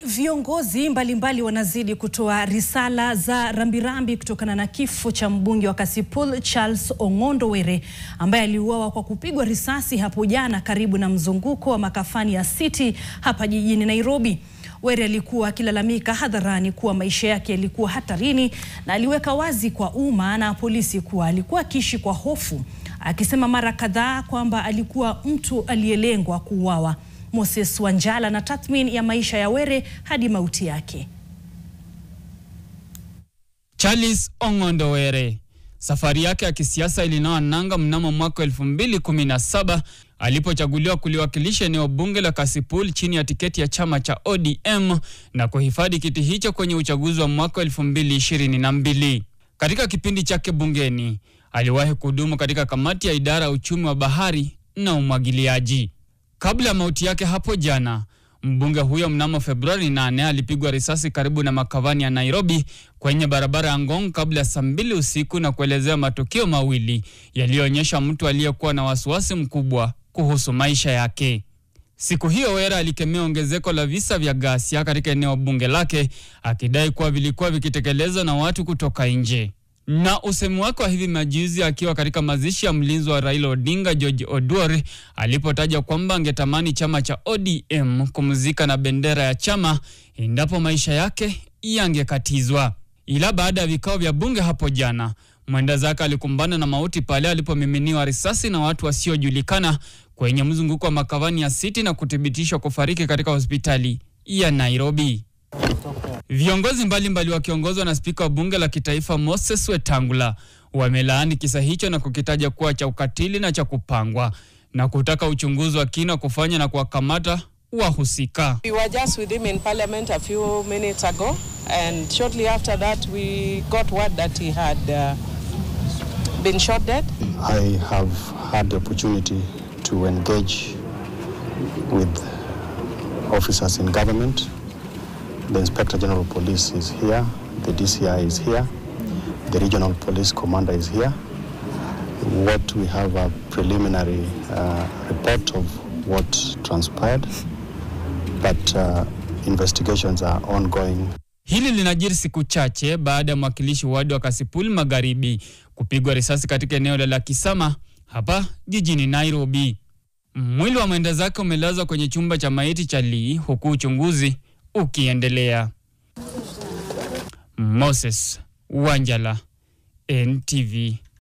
Viongozi mbalimbali wanazidi kutoa risala za rambirambi kutokana na kifo cha mbunge wa Kasipul Charles Ong'ondo Were ambaye aliuawa kwa kupigwa risasi hapo jana karibu na mzunguko wa makafani ya City hapa jijini Nairobi. Were alikuwa akilalamika hadharani kuwa maisha yake yalikuwa hatarini na aliweka wazi kwa umma na polisi kuwa alikuwa akiishi kwa hofu, akisema mara kadhaa kwamba alikuwa mtu aliyelengwa kuuawa. Moses Wanjala na tathmini ya maisha ya Were hadi mauti yake. Charles Ong'ondo Were, safari yake ya kisiasa ilinoa nanga mnamo mwaka 2017 alipochaguliwa kuliwakilisha eneo bunge la Kasipul chini ya tiketi ya chama cha ODM na kuhifadhi kiti hicho kwenye uchaguzi wa mwaka 2022. Katika kipindi chake bungeni, aliwahi kuhudumu katika kamati ya idara ya uchumi wa bahari na umwagiliaji. Kabla ya mauti yake hapo jana, mbunge huyo mnamo Februari 8 alipigwa risasi karibu na makavani ya Nairobi kwenye barabara ya Ngong kabla ya saa 2 usiku na kuelezea matukio mawili yaliyoonyesha mtu aliyekuwa na wasiwasi mkubwa kuhusu maisha yake. Siku hiyo Were alikemea ongezeko la visa vya ghasia katika eneo bunge lake, akidai kuwa vilikuwa vikitekelezwa na watu kutoka nje. Na usemi wake wa hivi majuzi akiwa katika mazishi ya mlinzi wa Raila Odinga George Oduor alipotaja kwamba angetamani chama cha ODM kumzika na bendera ya chama endapo maisha yake yangekatizwa. Ila baada ya vikao vya bunge hapo jana, mwenda zake alikumbana na mauti pale alipomiminiwa risasi na watu wasiojulikana kwenye mzunguko wa makavani ya City na kuthibitishwa kufariki katika hospitali ya Nairobi. Viongozi mbalimbali wakiongozwa na spika wa bunge la kitaifa Moses Wetangula wamelaani kisa hicho na kukitaja kuwa cha ukatili na cha kupangwa na kutaka uchunguzi wa kina kufanya na kuwakamata wahusika. We were just with him in parliament a few minutes ago, and shortly after that we got word that he had been shot dead. I have had the opportunity to engage with officers in government. The Inspector General of Police is here, the DCI is here, the Regional Police Commander is here. What we have a preliminary report of what transpired, but investigations are ongoing. Hili linajiri siku chache baada ya mwakilishi wadi wa Kasipul Magharibi kupigwa risasi katika eneo la Kisama hapa jijini Nairobi. Mwili wa mwenda zake umelazwa kwenye chumba cha maiti cha Lee huku uchunguzi ukiendelea. Moses Wanjala, NTV.